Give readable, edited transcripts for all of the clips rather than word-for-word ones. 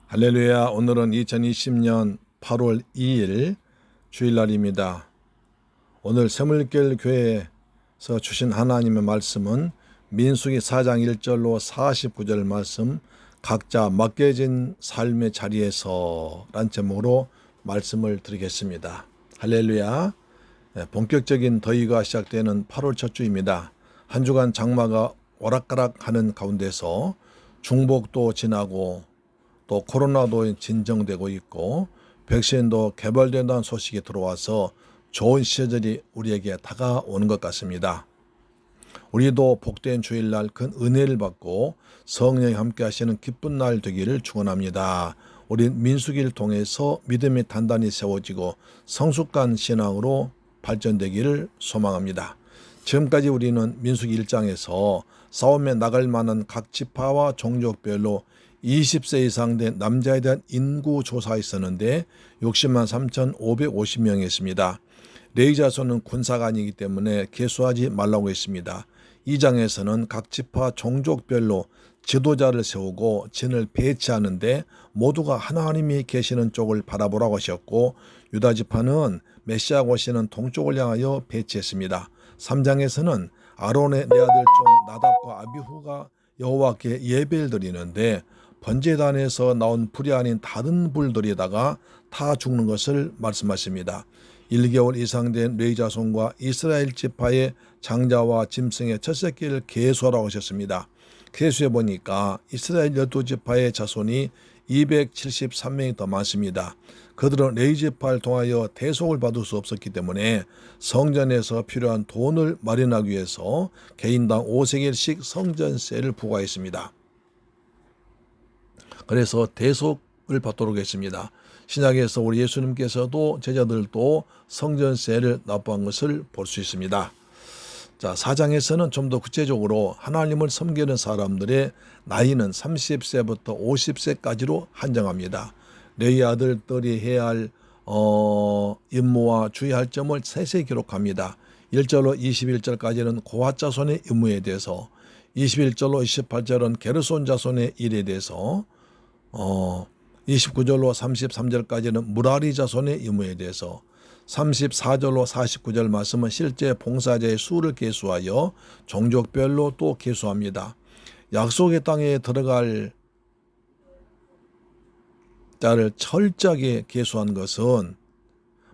할렐루야. 오늘은 2020년 8월 2일 주일날입니다. 오늘 새물결 교회에서 주신 하나님의 말씀은 민수기 4장 1절로 49절 말씀, 각자 맡겨진 삶의 자리에서 란 제목으로 말씀을 드리겠습니다. 할렐루야. 본격적인 더위가 시작되는 8월 첫 주입니다. 한 주간 장마가 오락가락하는 가운데서 중복도 지나고 또 코로나도 진정되고 있고 백신도 개발된다는 소식이 들어와서 좋은 시절이 우리에게 다가오는 것 같습니다. 우리도 복된 주일날 큰 은혜를 받고 성령이 함께 하시는 기쁜 날 되기를 축원합니다. 우리 민수기를 통해서 믿음이 단단히 세워지고 성숙한 신앙으로 발전되기를 소망합니다. 지금까지 우리는 민수기 1장에서 싸움에 나갈 만한 각 지파와 종족별로 20세 이상 된 남자에 대한 인구 조사가 있었는데 60만 3,550명이었습니다. 레위 자손은 군사가 아니기 때문에 계수하지 말라고 했습니다. 2장에서는 각 지파 종족별로 지도자를 세우고 진을 배치하는데 모두가 하나님이 계시는 쪽을 바라보라고 하셨고 유다 지파는 메시아가 오시는 동쪽을 향하여 배치했습니다. 3장에서는 아론의 네 아들 중 나답과 아비후가 여호와께 예배를 드리는데 번제단에서 나온 불이 아닌 다른 불들에다가 타 죽는 것을 말씀하십니다. 1개월 이상 된 레위 자손과 이스라엘 지파의 장자와 짐승의 첫 새끼를 계수하라고 하셨습니다. 계수해 보니까 이스라엘 12지파의 자손이 273명이 더 많습니다. 그들은 레위 지파를 통하여 대속을 받을 수 없었기 때문에 성전에서 필요한 돈을 마련하기 위해서 개인당 5세겔씩 성전세를 부과했습니다. 그래서 대속을 받도록 했습니다. 신약에서 우리 예수님께서도 제자들도 성전세를 납부한 것을 볼 수 있습니다. 자, 4장에서는 좀 더 구체적으로 하나님을 섬기는 사람들의 나이는 30세부터 50세까지로 한정합니다. 레위 아들들이 해야 할 임무와 주의할 점을 세세히 기록합니다. 1절로 21절까지는 고핫 자손의 임무에 대해서, 21절로 28절은 게르손 자손의 일에 대해서, 29절로 33절까지는 무라리 자손의 임무에 대해서, 34절로 49절 말씀은 실제 봉사자의 수를 계수하여 종족별로 또 계수합니다. 약속의 땅에 들어갈 자를 철저하게 계수한 것은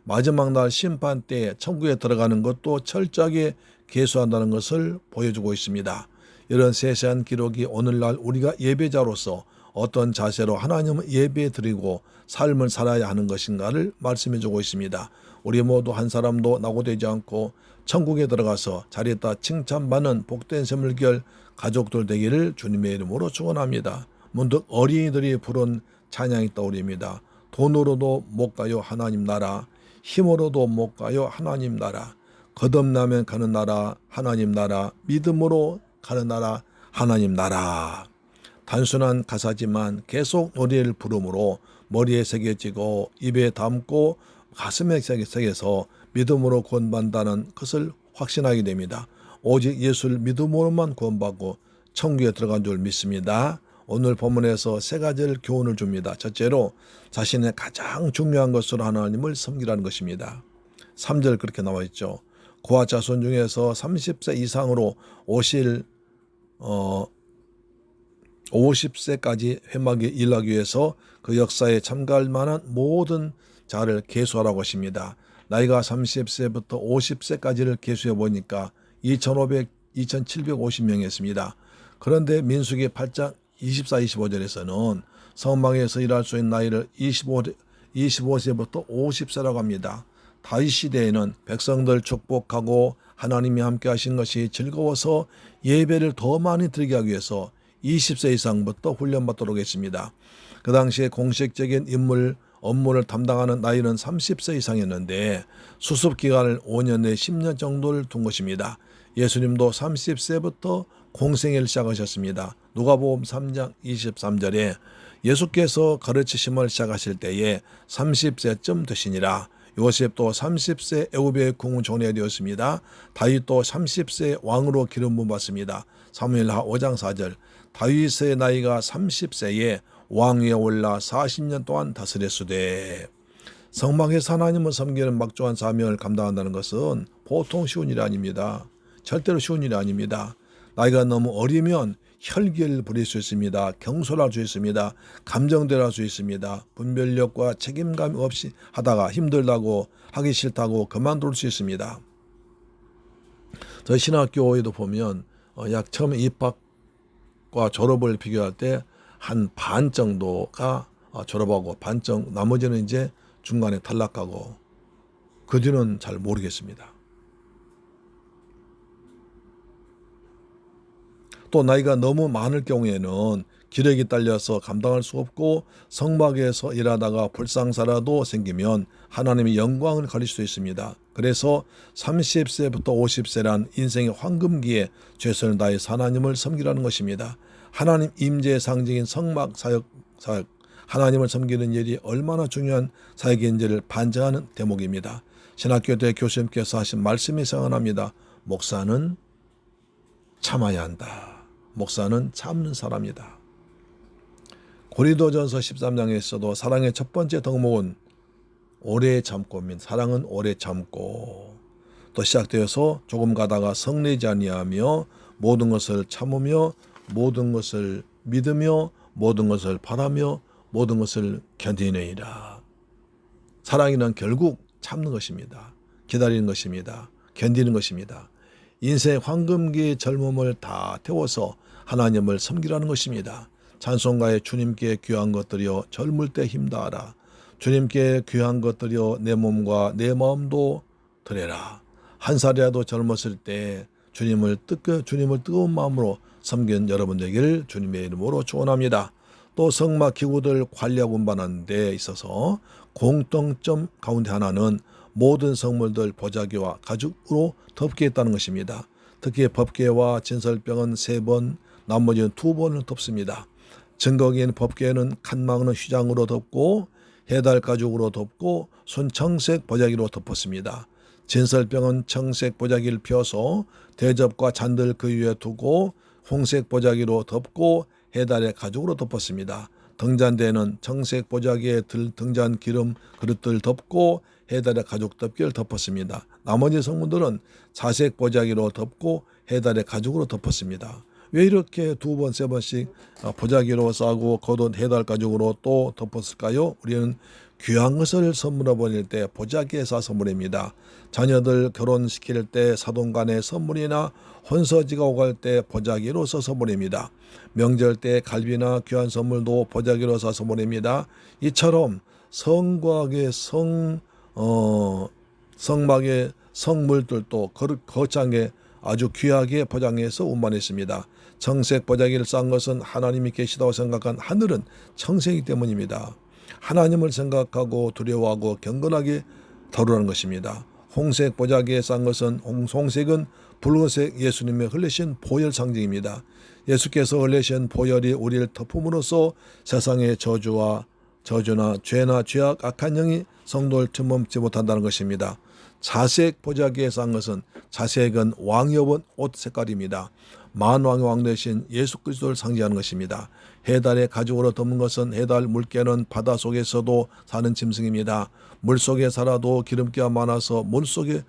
마지막 날 심판 때 천국에 들어가는 것도 철저하게 계수한다는 것을 보여주고 있습니다. 이런 세세한 기록이 오늘날 우리가 예배자로서 어떤 자세로 하나님을 예배드리고 삶을 살아야 하는 것인가를 말씀해주고 있습니다. 우리 모두 한 사람도 낙오되지 않고 천국에 들어가서 자리에다 칭찬받는 복된 새물결 가족들 되기를 주님의 이름으로 축원합니다. 문득 어린이들이 부른 찬양이 떠오릅니다. 돈으로도 못 가요 하나님 나라, 힘으로도 못 가요 하나님 나라, 거듭나면 가는 나라 하나님 나라, 믿음으로 가는 나라 하나님 나라. 단순한 가사지만 계속 노래를 부름으로 머리에 새겨지고 입에 담고 가슴에 새겨서 믿음으로 구원받는다는 것을 확신하게 됩니다. 오직 예수를 믿음으로만 구원받고 천국에 들어간 줄 믿습니다. 오늘 본문에서 세 가지를 교훈을 줍니다. 첫째로 자신의 가장 중요한 것으로 하나님을 섬기라는 것입니다. 3절 그렇게 나와 있죠. 고핫 자손 중에서 30세 이상으로 오실 50세까지 회막에 일하기 위해서 그 역사에 참가할 만한 모든 자를 계수하라고 하십니다. 나이가 30세부터 50세까지를 계수해 보니까 2,750명이었습니다. 그런데 민수기 8장 24, 25절에서는 성막에서 일할 수 있는 나이를 25세부터 50세라고 합니다. 다윗 시대에는 백성들 축복하고 하나님이 함께 하신 것이 즐거워서 예배를 더 많이 드리게 하기 위해서 20세 이상부터 훈련받도록 했습니다. 그 당시에 공식적인 업무를 담당하는 나이는 30세 이상이었는데 수습 기간을 5년 내 10년 정도를 둔 것입니다. 예수님도 30세부터 공생애를 시작하셨습니다. 누가복음 3장 23절에 예수께서 가르치심을 시작하실 때에 30세쯤 되시니라. 요셉도 30세 애굽의 궁전에 되었습니다. 다윗도 30세 왕으로 기름 부음 받습니다. 사무엘하 5장 4절 다윗의 나이가 30세에 왕위에 올라 40년 동안 다스렸으되 성막에서 하나님을 섬기는 막중한 사명을 감당한다는 것은 보통 쉬운 일이 아닙니다. 절대로 쉬운 일이 아닙니다. 나이가 너무 어리면 혈기를 부릴 수 있습니다. 경솔할 수 있습니다. 감정대할 수 있습니다. 분별력과 책임감 없이 하다가 힘들다고 하기 싫다고 그만둘 수 있습니다. 저희 신학교에도 보면 약 처음에 입학과 졸업을 비교할 때 한 반 정도가 졸업하고 나머지는 이제 중간에 탈락하고 그 뒤는 잘 모르겠습니다. 또 나이가 너무 많을 경우에는 기력이 딸려서 감당할 수 없고 성막에서 일하다가 불상사라도 생기면 하나님의 영광을 가릴 수 있습니다. 그래서 30세부터 50세란 인생의 황금기에 최선을 다해서 하나님을 섬기라는 것입니다. 하나님 임재의 상징인 성막 사역, 하나님을 섬기는 일이 얼마나 중요한 사역인지를 반증하는 대목입니다. 신학교 때 교수님께서 하신 말씀이 생각납니다. 목사는 참아야 한다. 목사는 참는 사람이다. 고린도전서 13장에서도 사랑의 첫 번째 덕목은 오래 참고입니다. 사랑은 오래 참고 또 시작되어서 조금 가다가 성내지 아니하며 모든 것을 참으며 모든 것을 믿으며 모든 것을 바라며 모든 것을 견디느니라. 사랑이란 결국 참는 것입니다. 기다리는 것입니다. 견디는 것입니다. 인생의 황금기의 젊음을 다 태워서 하나님을 섬기라는 것입니다. 찬송가에 주님께 귀한 것들이여 젊을 때 힘다하라. 주님께 귀한 것들이여 내 몸과 내 마음도 드려라. 한 살이라도 젊었을 때 주님을 뜨거운 마음으로 섬긴 여러분 되기를 주님의 이름으로 축원합니다. 또 성막 기구들 관리하고 운반하는 데 있어서 공통점 가운데 하나는 모든 성물들 보자기와 가죽으로 덮게 했다는 것입니다. 특히 법궤와 진설병은 3번, 나머지는 2번을 덮습니다. 증거기에는 법궤는 칸막는 휘장으로 덮고 해달 가죽으로 덮고 순청색 보자기로 덮었습니다. 진설병은 청색 보자기를 펴서 대접과 잔들 그 위에 두고 홍색 보자기로 덮고 해달의 가죽으로 덮었습니다. 등잔대는 청색 보자기에 등잔 기름 그릇들 덮고 해달의 가죽 덮개를 덮었습니다. 나머지 성문들은 자색 보자기로 덮고 해달의 가죽으로 덮었습니다. 왜 이렇게 2번, 3번씩 보자기로 싸고 겉옷 해달 가죽으로 또 덮었을까요? 우리는 귀한 것을 선물해 보낼 때 보자기에 싸 선물입니다. 자녀들 결혼시킬 때 사돈간의 선물이나 혼서지가 오갈 때 보자기로 써서 보냅니다. 명절 때 갈비나 귀한 선물도 보자기로 싸서 보냅니다. 이처럼 성곽의 성막의 성물들도 거창하게 아주 귀하게 포장해서 운반했습니다. 청색 보자기를 싼 것은 하나님이 계시다고 생각한 하늘은 청색이기 때문입니다. 하나님을 생각하고 두려워하고 경건하게 다루라는 것입니다. 홍색 보자기에 싼 것은 홍색은 붉은색 예수님의 흘리신 보혈 상징입니다. 예수께서 흘리신 보혈이 우리를 덮음으로써 세상의 저주나 죄나 죄악 악한 영이 성도를 틈없지 못한다는 것입니다. 자색 보자기에 싼 것은 자색은 왕이 입은 옷 색깔입니다. 만왕의 왕 되신 예수 그리스도를 상징하는 것입니다. 해달의 가죽으로 덮는 것은 해달 물개는 바다 속에서도 사는 짐승입니다. 물속에 살아도 기름기가 많아서 몸속에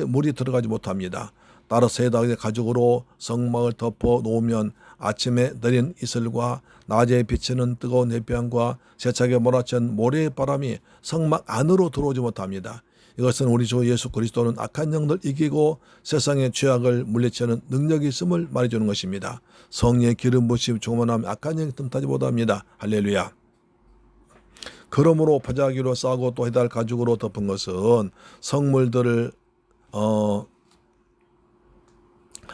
물이 들어가지 못합니다. 따라서 해달의 가죽으로 성막을 덮어 놓으면 아침에 내린 이슬과 낮에 비치는 뜨거운 햇볕과 세차게 몰아친 모래의 바람이 성막 안으로 들어오지 못합니다. 이것은 우리 주 예수 그리스도는 악한 영들 이기고 세상의 죄악을 물리치는 능력이 있음을 말해주는 것입니다. 성령의 기름 부심 충만하면 악한 영이 틈타지 못합니다. 할렐루야. 그러므로 보자기로 싸고 또 해달 가죽으로 덮은 것은 성물들을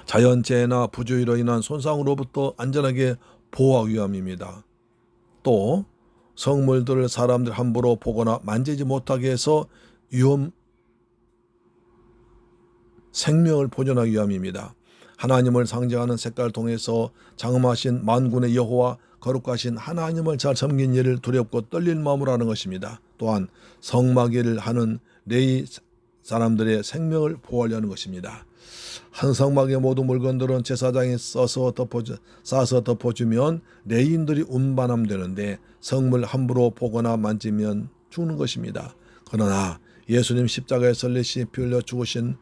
자연재해나 부주의로 인한 손상으로부터 안전하게 보호하기 위함입니다. 또 성물들을 사람들 함부로 보거나 만지지 못하게 해서 생명을 보존하기 위함입니다. 하나님을 상징하는 색깔을 통해서 장엄하신 만군의 여호와 거룩하신 하나님을 잘 섬긴 일을 두렵고 떨릴 마음으로 하는 것입니다. 또한 성막일을 하는 레위 사람들의 생명을 보호하려는 것입니다. 한 성막의 모든 물건들은 제사장이 싸서 덮어주면 레인들이 운반함되는데 성물 함부로 보거나 만지면 죽는 것입니다. 그러나 예수님 십자가에 설리시 피 흘려 죽으신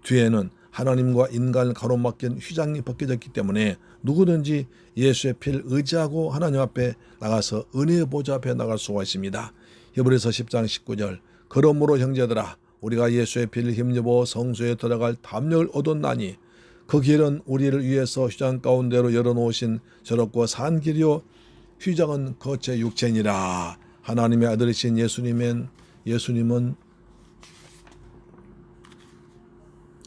뒤에는 하나님과 인간을 가로막힌 휘장이 벗겨졌기 때문에 누구든지 예수의 피를 의지하고 하나님 앞에 나가서 은혜의 보좌 앞에 나갈 수가 있습니다. 히브리서 10장 19절 그러므로 형제들아 우리가 예수의 피를 힘입어 성소에 들어갈 담력을 얻었나니 그 길은 우리를 위해서 휘장 가운데로 열어놓으신 저렇고 산 길이요 휘장은 거체 육체니라. 하나님의 아들이신 예수님은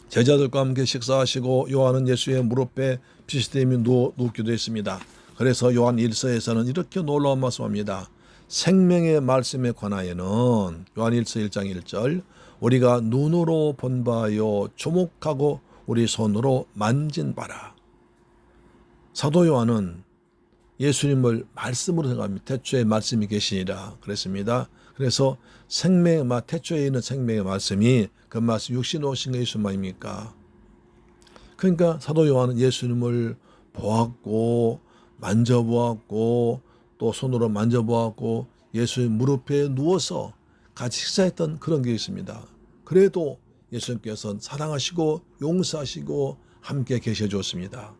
제자들과 함께 식사하시고 요한은 예수의 무릎에 비스듬히 눕기도 했습니다. 그래서 요한 1서에서는 이렇게 놀라운 말씀합니다. 생명의 말씀에 관하여는 요한 1서 1장 1절 우리가 눈으로 본 바요 주목하고 우리 손으로 만진 바라. 사도 요한은 예수님을 말씀으로 생각합니다. 태초에 말씀이 계시니라 그랬습니다. 그래서 태초에 있는 생명의 말씀이 그 말씀 육신 오신 게 예수님 아닙니까? 그러니까 사도 요한은 예수님을 보았고 만져보았고 또 손으로 만져보았고 예수님 무릎에 누워서 같이 식사했던 그런 게 있습니다. 그래도 예수님께서는 사랑하시고 용서하시고 함께 계셔 주었습니다.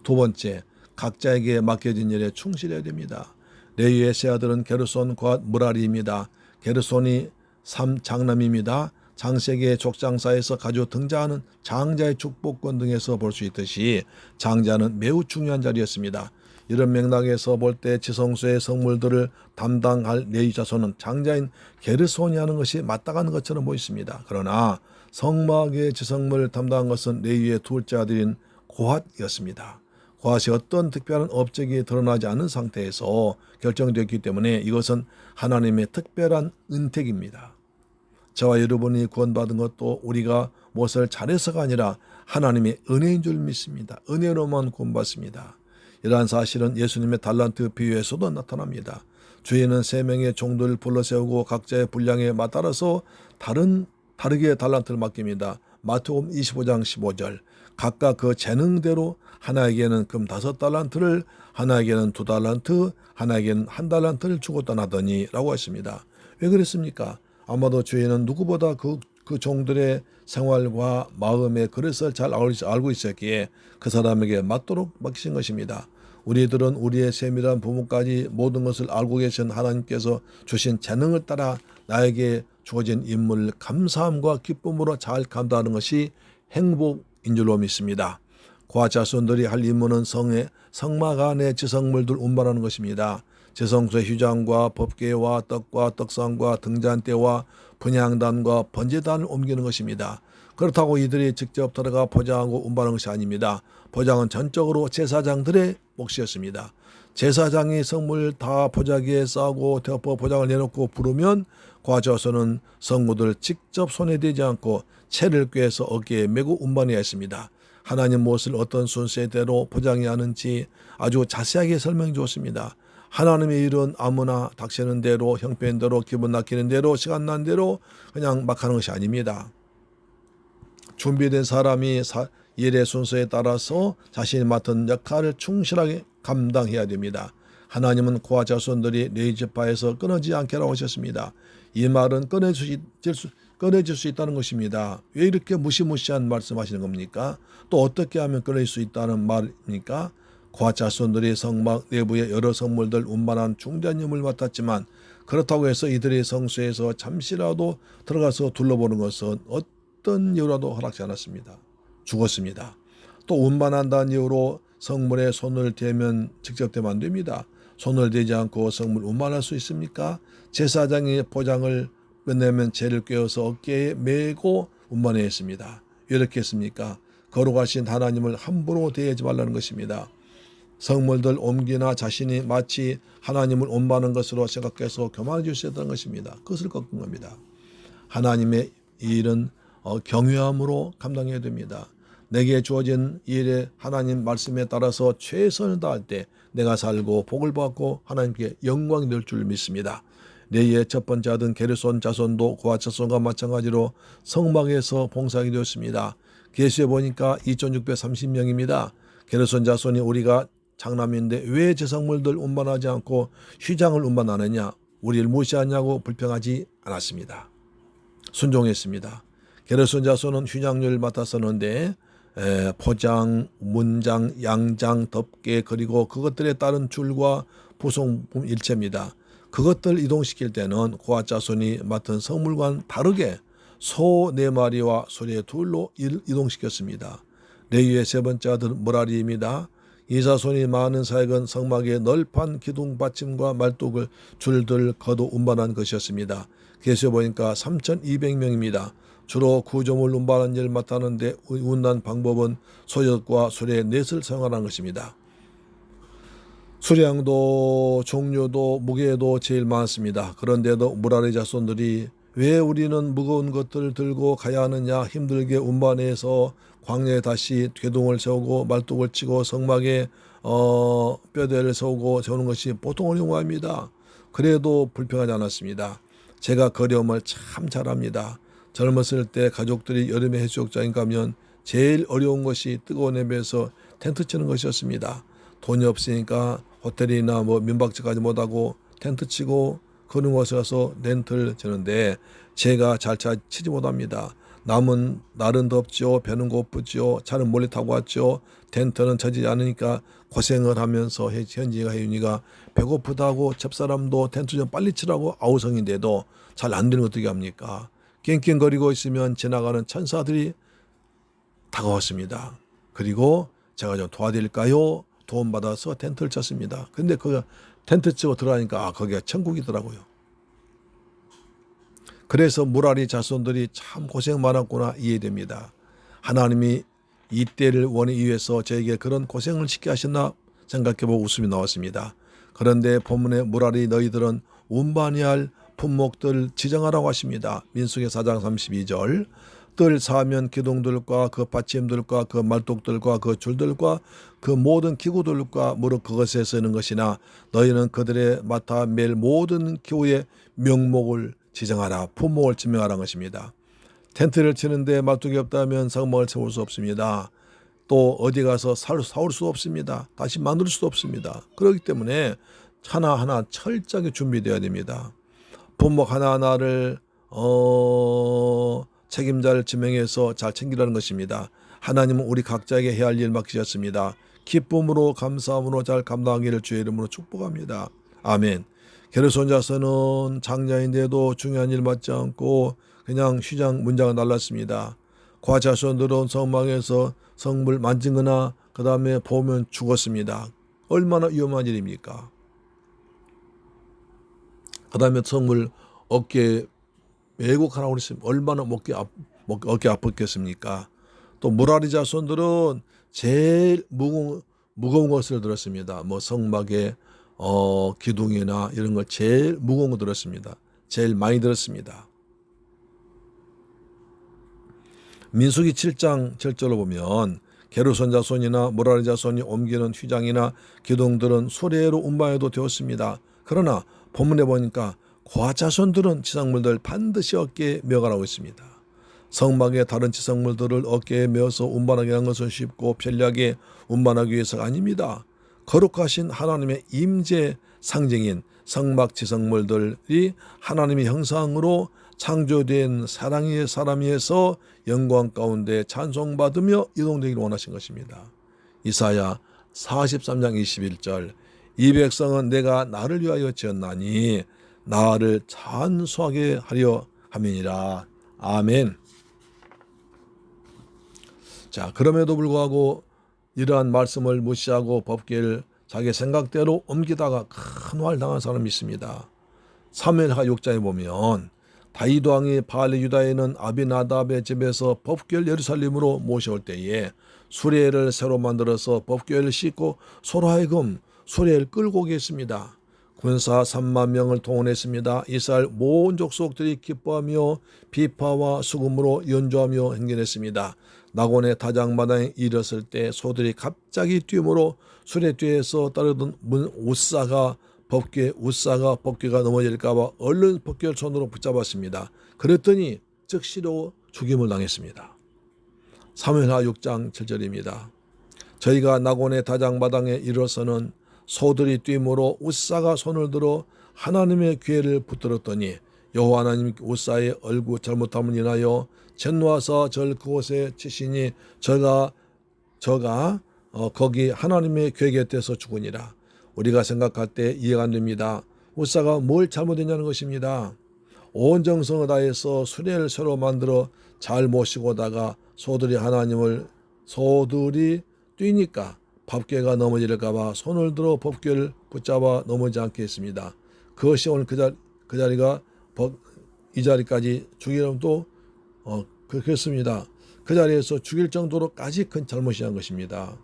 두 번째, 각자에게 맡겨진 일에 충실해야 됩니다. 레위의 세 아들은 게르손 과 무라리입니다. 게르손이 3장남입니다. 장세기의 족장사에서 가져 등장하는 장자의 축복권 등에서 볼 수 있듯이 장자는 매우 중요한 자리였습니다. 이런 맥락에서 볼 때 지성소의 성물들을 담당할 레위 자손은 장자인 게르손이 하는 것이 마땅한 것처럼 보였습니다. 그러나 성막의 지성물을 담당한 것은 레위의 둘째 아들인 고핫이었습니다. 고핫이 어떤 특별한 업적이 드러나지 않은 상태에서 결정되었기 때문에 이것은 하나님의 특별한 은택입니다. 저와 여러분이 구원받은 것도 우리가 무엇을 잘해서가 아니라 하나님의 은혜인 줄 믿습니다. 은혜로만 구원받습니다. 이러한 사실은 예수님의 달란트 비유에서도 나타납니다. 주인은 3명의 종들을 불러세우고 각자의 분량에 맞따라서 다르게 달란트를 맡깁니다. 마태복음 25장 15절 각각 그 재능대로 하나에게는 금 5달란트를 하나에게는 2달란트 하나에게는 1달란트를 주고 떠나더니 라고 했습니다. 왜 그랬습니까? 아마도 주인은 누구보다 그 종들의 생활과 마음의 그릇을 잘 알고 있었기에 그 사람에게 맞도록 맡기신 것입니다. 우리들은 우리의 세밀한 부모까지 모든 것을 알고 계신 하나님께서 주신 재능을 따라 나에게 주어진 임무를 감사함과 기쁨으로 잘 감당하는 것이 행복인 줄로 믿습니다. 고아 자손들이 할 임무는 성막 안의 지성물들 운반하는 것입니다. 제성소의 휘장과 법궤와 떡과 떡상과 등잔대와 분향단과 번제단을 옮기는 것입니다. 그렇다고 이들이 직접 들어가 포장하고 운반하는 것이 아닙니다. 포장은 전적으로 제사장들의 몫이었습니다. 제사장이 성물 다 포자기에 싸고 덮어 포장을 내놓고 부르면 과자손은 성물들을 직접 손에 대지 않고 채를 꿰서 어깨에 메고 운반해야 했습니다. 하나님 무엇을 어떤 순서대로 포장해야 하는지 아주 자세하게 설명해 주었습니다. 하나님의 일은 아무나 닥치는 대로 형편대로 기분 낚이는 대로 시간 난 대로 그냥 막 하는 것이 아닙니다. 준비된 사람이 일의 순서에 따라서 자신이 맡은 역할을 충실하게 감당해야 됩니다. 하나님은 고아 자손들이 레위지파에서 끊어지지 않게라고 하셨습니다. 이 말은 꺼내질 수 있다는 것입니다. 왜 이렇게 무시무시한 말씀하시는 겁니까? 또 어떻게 하면 끊어질 수 있다는 말입니까? 고아 자손들이 성막 내부의 여러 성물들 운반한 중대한 임무를 맡았지만 그렇다고 해서 이들이 성소에서 잠시라도 들어가서 둘러보는 것은 어떤 이유라도 허락지 않았습니다. 죽었습니다. 또 운반한다는 이유로 성물에 손을 대면 직접 대면 안 됩니다. 손을 대지 않고 성물 운반할 수 있습니까? 제사장이 포장을 끝내면 채를 꿰어서 어깨에 메고 운반해야 했습니다. 왜 이렇게 했습니까? 거룩하신 하나님을 함부로 대하지 말라는 것입니다. 성물들 옮기나 자신이 마치 하나님을 운반하는 것으로 생각해서 교만해 주셨다는 것입니다. 그것을 꺾은 겁니다. 하나님의 일은 경외함으로 감당해야 됩니다. 내게 주어진 일에 하나님 말씀에 따라서 최선을 다할 때 내가 살고 복을 받고 하나님께 영광이 될 줄 믿습니다. 레위의 첫 번째 아들 게르손 자손도 그와 자손과 마찬가지로 성막에서 봉사하게 되었습니다. 계시에 보니까 2630명입니다. 게르손 자손이 우리가 장남인데 왜 제성물들 운반하지 않고 휘장을 운반하느냐, 우리를 무시하냐고 불평하지 않았습니다. 순종했습니다. 게르손 자손은 휘장을 맡았었는데 포장, 문장, 양장, 덮개 그리고 그것들에 따른 줄과 부속품 일체입니다. 그것들 이동시킬 때는 고앗 자손이 맡은 성물과는 다르게 소 4마리와 소리 둘로 이동시켰습니다. 레위의 세 번째 아들 므라리입니다. 이 자손이 많은 사역은 성막의 널판 기둥 받침과 말뚝을 줄들 거두 운반한 것이었습니다. 계시에 보니까 3200명입니다. 주로 구조물 운반한 일을 맡았는데 운반 방법은 소역과 수레 넷을 사용하는 것입니다. 수량도 종류도 무게도 제일 많습니다. 그런데도 므라리 자손들이 왜 우리는 무거운 것들을 들고 가야 하느냐, 힘들게 운반해서 광야에 다시 괴동을 세우고 말뚝을 치고 성막에 뼈대를 세우는 것이 보통 어려운 겁니다. 그래도 불평하지 않았습니다. 제가 거려움을 참 잘합니다. 젊었을 때 가족들이 여름에 해수욕장에 가면 제일 어려운 것이 뜨거운 해변에서 텐트 치는 것이었습니다. 돈이 없으니까 호텔이나 민박집까지 못하고 텐트 치고 그런 곳에 가서 텐트를 치는데 제가 잘 치지 못합니다. 날은 덥죠. 배는 고프죠. 차는 몰래 타고 왔죠. 텐트는 쳐지지 않으니까 고생을 하면서 현지가 혜윤이가 배고프다고 집사람도 텐트 좀 빨리 치라고 아우성인데도 잘 안 되는 거 어떻게 합니까? 낑낑거리고 있으면 지나가는 천사들이 다가왔습니다. 그리고 제가 좀 도와드릴까요? 도움받아서 텐트를 쳤습니다. 근데 그 텐트 치고 들어가니까 거기가 천국이더라고요. 그래서 므라리 자손들이 참 고생 많았구나 이해됩니다. 하나님이 이때를 원하기 위해서 저에게 그런 고생을 시키게 하셨나 생각해보고 웃음이 나왔습니다. 그런데 본문에 므라리 너희들은 운반해야 할 품목들 지정하라고 하십니다. 민수기 4장 32절 뜰 사면 기둥들과 그 받침들과 그 말뚝들과 그 줄들과 그 모든 기구들과 무릇 그것에 쓰는 것이나 너희는 그들의 맡아 맬 모든 기구의 명목을 지정하라. 품목을 지명하라는 것입니다. 텐트를 치는데 말뚝이 없다면 성막을 세울 수 없습니다. 또 어디 가서 사올 수 없습니다. 다시 만들 수도 없습니다. 그렇기 때문에 하나하나 철저하게 준비되어야 됩니다. 품목 하나하나를 책임자를 지명해서 잘 챙기라는 것입니다. 하나님은 우리 각자에게 해야 할 일 맡기셨습니다. 기쁨으로 감사함으로 잘 감당하기를 주의 이름으로 축복합니다. 아멘. 게르손 자손은 장자인데도 중요한 일 맡지 않고 그냥 휘장 문장을 날랐습니다. 고앗 자손들은 성막에서 성물 만지거나 그 다음에 보면 죽었습니다. 얼마나 위험한 일입니까? 그 다음에 성물 어깨에 왜곡하라고 그랬으면 얼마나 어깨 아팠겠습니까? 또 므라리 자손들은 제일 무거운 것을 들었습니다. 성막의 기둥이나 이런 걸 제일 무거운 거 들었습니다. 제일 많이 들었습니다. 민수기 7장 7절로 보면 게르손 자손이나 므라리 자손이 옮기는 휘장이나 기둥들은 수레로 운반해도 되었습니다. 그러나 본문에 보니까 고앗 자손들은 지상물들 반드시 어깨에 메어가라고 했습니다. 성막의 다른 지상물들을 어깨에 메어서 운반하게 한 것은 쉽고 편리하게 운반하기 위해서가 아닙니다. 거룩하신 하나님의 임재 상징인 성막 지성물들이 하나님의 형상으로 창조된 사랑의 사람이어서 영광 가운데 찬송받으며 이동되기를 원하신 것입니다. 이사야 43장 21절 이 백성은 내가 나를 위하여 지었나니 나를 찬송하게 하려 함이니라. 아멘. 자, 그럼에도 불구하고 이러한 말씀을 무시하고 법궤를 자기 생각대로 옮기다가 큰 화를 당한 사람이 있습니다. 사무엘하 6장에 보면 다윗 왕이 바알의 유다에 있는 아비나답의 집에서 법궤를 예루살렘으로 모셔올 때에 수레를 새로 만들어서 법궤를 싣고 서로 하여금 수레를 끌고 오게 했습니다. 군사 3만 명을 동원했습니다. 이스라엘 모든 족속들이 기뻐하며 비파와 수금으로 연주하며 행진했습니다. 낙원의 다장마당에 이르렀을 때 소들이 갑자기 뛰므로 수레 뒤에서 따르던 옷사가 법궤가 넘어질까봐 얼른 법궤를 손으로 붙잡았습니다. 그랬더니 즉시로 죽임을 당했습니다. 사무엘하 6장 7절입니다. 저희가 낙원의 다장마당에 이르러서는 소들이 뛰므로 웃사가 손을 들어 하나님의 궤를 붙들었더니 여호와 하나님 웃사의 얼굴 잘못함을 인하여 전노하사 절 그곳에 치시니 저가 거기 하나님의 궤 곁에서 죽으니라. 우리가 생각할 때 이해가 안 됩니다. 웃사가 뭘 잘못했냐는 것입니다. 온 정성을 다해서 수레를 새로 만들어 잘 모시고 오다가 소들이 뛰니까 법궤가 넘어질까봐 손을 들어 법궤를 붙잡아 넘어지지 않게 했습니다. 그것이 오늘 그 자리가 이 자리까지 죽이려면 또 그렇습니다. 그 자리에서 죽일 정도로까지 큰 잘못이 한 것입니다.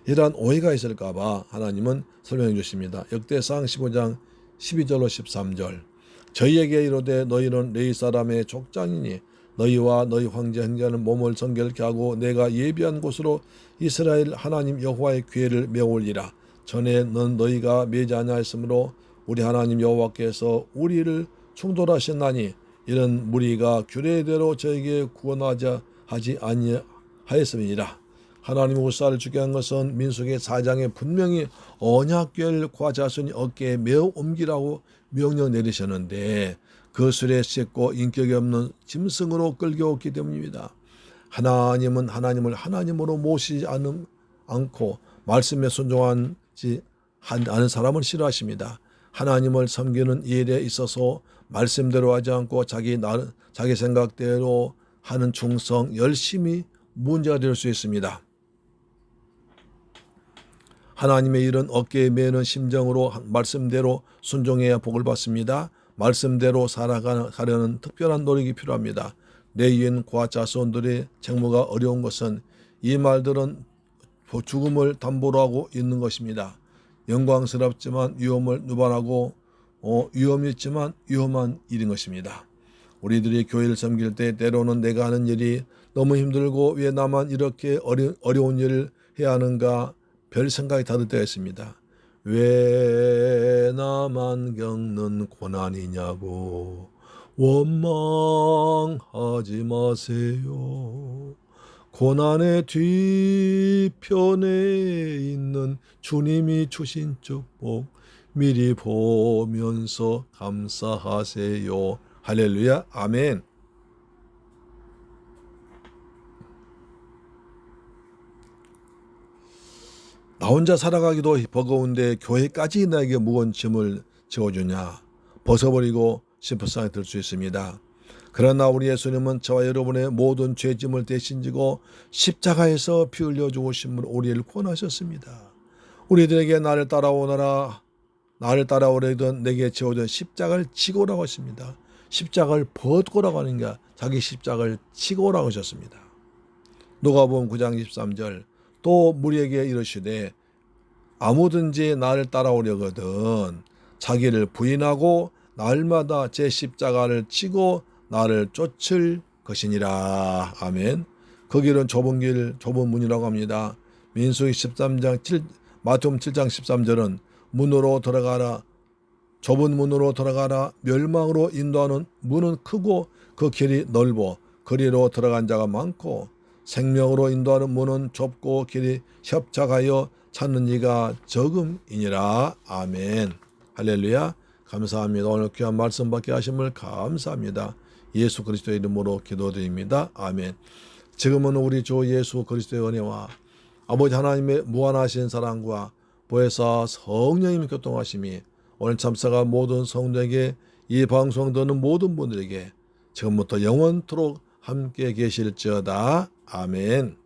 이러한 오해가 있을까봐 하나님은 설명해 주십니다. 역대상 15장 12절로 13절. 저희에게 이르되 너희는 레위 사람의 족장이니 너희와 너희 황제 형제는 몸을 정결케 하고 내가 예비한 곳으로 이스라엘 하나님 여호와의 궤를 메올리라. 전에 너희가 매지 아니하였으므로 우리 하나님 여호와께서 우리를 충돌하셨나니 이런 무리가 규례대로 저에게 하지 아니하였음이니라. 하나님 웃사를 죽게 한 것은 민수기 4장에 분명히 언약궤를 그와 자손이 어깨에 메어 옮기라고 명령 내리셨는데 그 술에 씻고 인격이 없는 짐승으로 끌겨왔기 때문입니다. 하나님은 하나님을 하나님으로 모시지 않고 말씀에 순종하지 않은 사람을 싫어하십니다. 하나님을 섬기는 일에 있어서 말씀대로 하지 않고 자기 생각대로 하는 충성, 열심히 문제가 될 수 있습니다. 하나님의 일은 어깨에 매는 심정으로 말씀대로 순종해야 복을 받습니다. 말씀대로 살아가려는 특별한 노력이 필요합니다. 레위인 과 자손들의 책무가 어려운 것은 이 말들은 죽음을 담보로 하고 있는 것입니다. 영광스럽지만 위험을 누발하고 위험이 있지만 위험한 일인 것입니다. 우리들이 교회를 섬길 때 때로는 내가 하는 일이 너무 힘들고 왜 나만 이렇게 어려운 일을 해야 하는가 별 생각이 다들 때가 있습니다. 왜 나만 겪는 고난이냐고 원망하지 마세요. 고난의 뒤편에 있는 주님이 주신 축복 미리 보면서 감사하세요. 할렐루야. 아멘. 나 혼자 살아가기도 버거운데 교회까지 나에게 무거운 짐을 지어주냐 벗어버리고 싶은 생각이 들 수 있습니다. 그러나 우리 예수님은 저와 여러분의 모든 죄짐을 대신 지고 십자가에서 피 흘려 죽으심으로 우리를 구원하셨습니다. 우리들에게 나를 따라오려던 내게 지어준 십자가를 지고라고 하십니다. 십자가를 벗고라고 하는 게 자기 십자가를 지고라고 하셨습니다. 누가복음 9장 23절 또 무리에게 이르시되 아무든지 나를 따라오려거든 자기를 부인하고 날마다 제 십자가를 지고 나를 쫓을 것이니라. 아멘. 그 길은 좁은 문이라고 합니다. 민수기 13장 마태복음 7장 13절은 문으로 들어가라 좁은 문으로 들어가라 멸망으로 인도하는 문은 크고 그 길이 넓어 그리로 들어간 자가 많고 생명으로 인도하는 문은 좁고 길이 협착하여 찾는 이가 적음이니라. 아멘. 할렐루야. 감사합니다. 오늘 귀한 말씀 받게 하심을 감사합니다. 예수 그리스도의 이름으로 기도드립니다. 아멘. 지금은 우리 주 예수 그리스도의 은혜와 아버지 하나님의 무한하신 사랑과 보혜사 성령님의 교통하심이 오늘 참사가 모든 성도에게 이 방송 듣는 모든 분들에게 지금부터 영원토록 함께 계실지어다. 아멘.